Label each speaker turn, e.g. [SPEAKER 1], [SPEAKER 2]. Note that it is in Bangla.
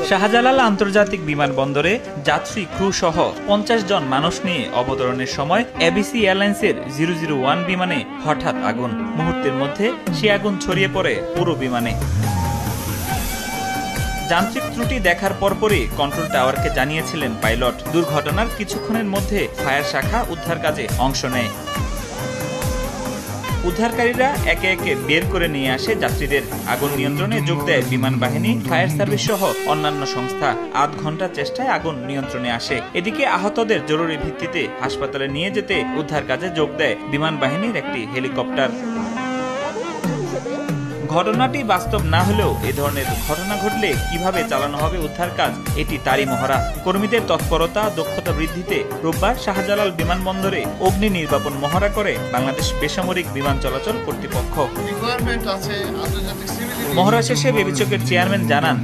[SPEAKER 1] শাহজালাল আন্তর্জাতিক বিমানবন্দরে যাত্রী ক্রু সহ 50 জন মানুষ নিয়ে অবতরণের সময় এবিসি এয়ারলাইন্সের 001 বিমানে হঠাৎ আগুন। মুহূর্তের মধ্যে সে আগুন ছড়িয়ে পড়ে পুরো বিমানে। যান্ত্রিক ত্রুটি দেখার পরপরই কন্ট্রোল টাওয়ারকে জানিয়েছিলেন পাইলট। দুর্ঘটনার কিছুক্ষণের মধ্যে ফায়ার শাখা উদ্ধার কাজে অংশ নেয়। উদ্ধারকারীরা একে একে বের করে নিয়ে আসে যাত্রীদের। আগুন নিয়ন্ত্রণে যোগ দেয় বিমান বাহিনী, ফায়ার সার্ভিস সহ অন্যান্য সংস্থা। আধ ঘন্টা চেষ্টায় আগুন নিয়ন্ত্রণে আসে। এদিকে আহতদের জরুরি ভিত্তিতে হাসপাতালে নিয়ে যেতে উদ্ধার কাজে যোগ দেয় বিমান বাহিনীর একটি হেলিকপ্টার। ঘটনাটি বাস্তব না হলেও এ ধরনের ঘটনা ঘটলে কিভাবে চালানো হবে উদ্ধার কাজ, এটি তারই মহড়া। কর্মীদের তৎপরতা, দক্ষতা বৃদ্ধিতে রোববার শাহজালাল বিমানবন্দরে অগ্নি নির্বাপন মহড়া করে বাংলাদেশ বেসামরিক বিমান চলাচল কর্তৃপক্ষ। মহড়া শেষে বেবিচকের চেয়ারম্যান জানান,